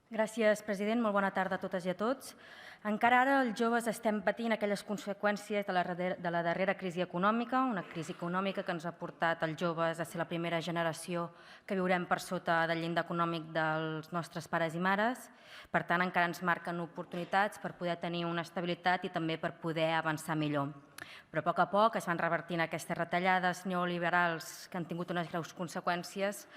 Gràcies, president. Molt bona tarda a totes i a tots. Encara ara els joves estem patint aquelles conseqüències de la darrera crisi econòmica, una crisi econòmica que ens ha portat els joves a ser la primera generació que viurem per sota del llindar econòmic dels nostres pares i mares. Per tant, encara ens marquen oportunitats per poder tenir una estabilitat i també per poder avançar millor. Però a poc es van revertint aquestes retallades neoliberals que han tingut unes greus conseqüències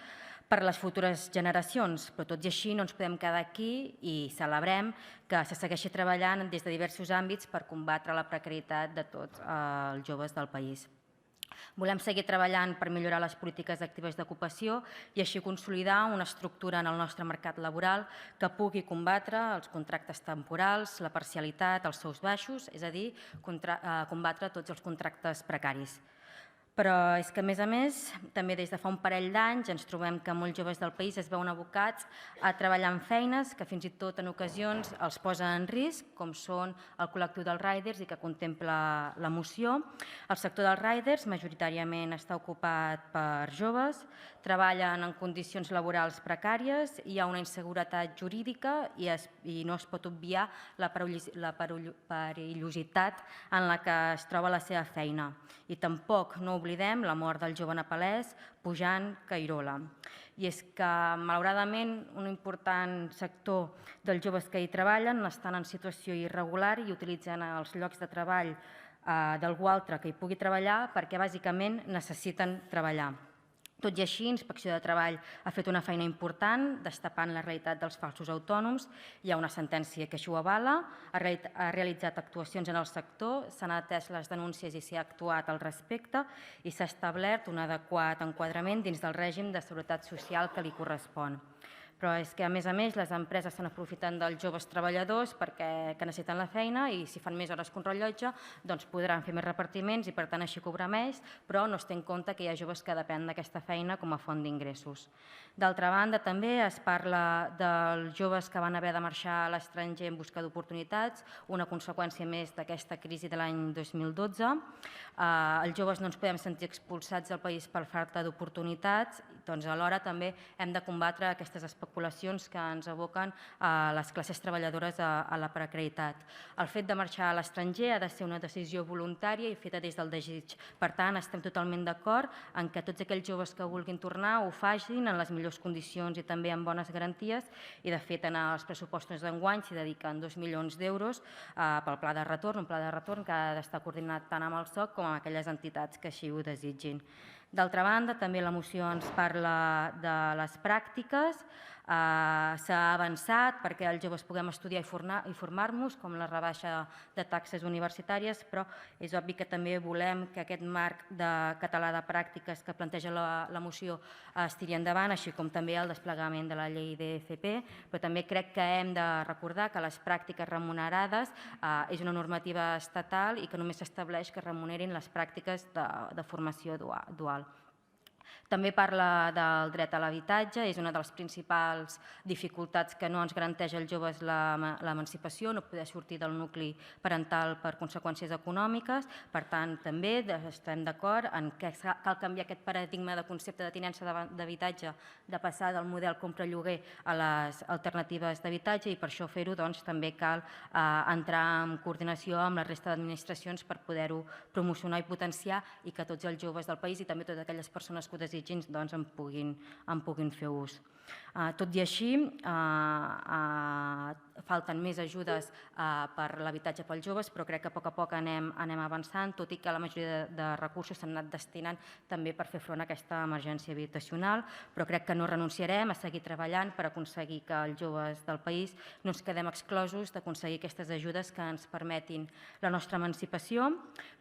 per a les futures generacions, però tot i així no ens podem quedar aquí i celebrem que se segueixi treballant des de diversos àmbits per combatre la precarietat de tots els joves del país. Volem seguir treballant per millorar les polítiques actives d'ocupació i així consolidar una estructura en el nostre mercat laboral que pugui combatre els contractes temporals, la parcialitat, els sous baixos, és a dir, combatre tots els contractes precaris. Però és que, a més, també des de fa un parell d'anys ens trobem que molts joves del país es veuen abocats a treballar en feines que fins i tot en ocasions els posa en risc, com són el col·lectiu dels riders i que contempla la moció. El sector dels riders majoritàriament està ocupat per joves, treballen en condicions laborals precàries, hi ha una inseguretat jurídica i no es pot obviar la perillositat en la que es troba la seva feina. I tampoc no oblidem la mort del jove nepalès Pujant Kairola. I és que, malauradament, un important sector dels joves que hi treballen estan en situació irregular i utilitzen els llocs de treball d'algú altre que hi pugui treballar perquè bàsicament necessiten treballar. Tot i així, Inspecció de Treball ha fet una feina important destapant la realitat dels falsos autònoms. Hi ha una sentència que així ho avala, ha realitzat actuacions en el sector, s'han atès les denúncies i s'ha actuat al respecte i s'ha establert un adequat enquadrament dins del règim de seguretat social que li correspon. Però és que, a més, les empreses se n'aprofiten dels joves treballadors que necessiten la feina i si fan més hores que un rellotge doncs podran fer més repartiments i per tant així cobrar més, però no es té en compte que hi ha joves que depenen d'aquesta feina com a font d'ingressos. D'altra banda, també es parla dels joves que van haver de marxar a l'estranger en busca d'oportunitats, una conseqüència més d'aquesta crisi de l'any 2012. Els joves no ens podem sentir expulsats del país per falta d'oportunitats, doncs alhora també hem de combatre aquestes especulacions que ens aboquen a les classes treballadores a la precarietat. El fet de marxar a l'estranger ha de ser una decisió voluntària i feta des del desig. Per tant, estem totalment d'acord en que tots aquells joves que vulguin tornar ho facin en les millors condicions i també amb bones garanties i, de fet, en els pressupostos d'enguany s'hi dediquen 2 milions d'euros pel pla de retorn, un pla de retorn que ha d'estar coordinat tant amb el SOC com amb aquelles entitats que així ho desitgin. D'altra banda, també la moció ens parla de les pràctiques. S'ha avançat perquè els joves puguem estudiar i formar-nos, com la rebaixa de taxes universitàries, però és obvi que també volem que aquest marc català de pràctiques que planteja la moció es tiri endavant, així com també el desplegament de la llei d'FP, però també crec que hem de recordar que les pràctiques remunerades és una normativa estatal i que només s'estableix que remunerin les pràctiques de formació dual. També parla del dret a l'habitatge, és una de les principals dificultats que no ens garanteix als joves l'emancipació, no poder sortir del nucli parental per conseqüències econòmiques. Per tant, també estem d'acord en que cal canviar aquest paradigma de concepte de tinença d'habitatge, de passar del model compra-lloguer a les alternatives d'habitatge i per això fer-ho també cal entrar en coordinació amb la resta d'administracions per poder-ho promocionar i potenciar i que tots els joves del país i també totes aquelles persones que ho desitgin en puguin fer ús. Tot i així, falten més ajudes per l'habitatge pels joves, però crec que a poc anem avançant, tot i que la majoria de recursos s'han anat destinant també per fer front a aquesta emergència habitacional, però crec que no renunciarem a seguir treballant per aconseguir que els joves del país no ens quedem exclosos d'aconseguir aquestes ajudes que ens permetin la nostra emancipació,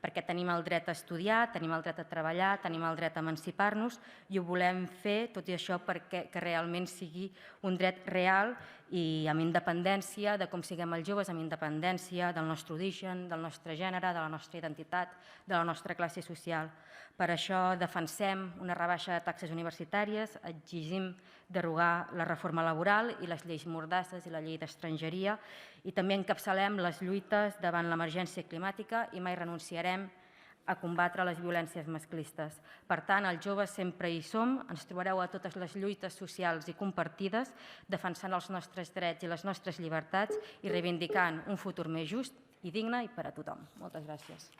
perquè tenim el dret a estudiar, tenim el dret a treballar, tenim el dret a emancipar-nos i ho volem fer, tot i això, perquè realment sigui un dret real i amb independència de com siguem els joves, amb independència del nostre origen, del nostre gènere, de la nostra identitat, de la nostra classe social. Per això defensem una rebaixa de taxes universitàries, exigim derogar la reforma laboral i les lleis mordasses i la llei d'estrangeria i també encapçalem les lluites davant l'emergència climàtica i mai renunciarem a combatre les violències masclistes. Per tant, els joves sempre hi som, ens trobareu a totes les lluites socials i compartides, defensant els nostres drets i les nostres llibertats i reivindicant un futur més just i digne i per a tothom. Moltes gràcies.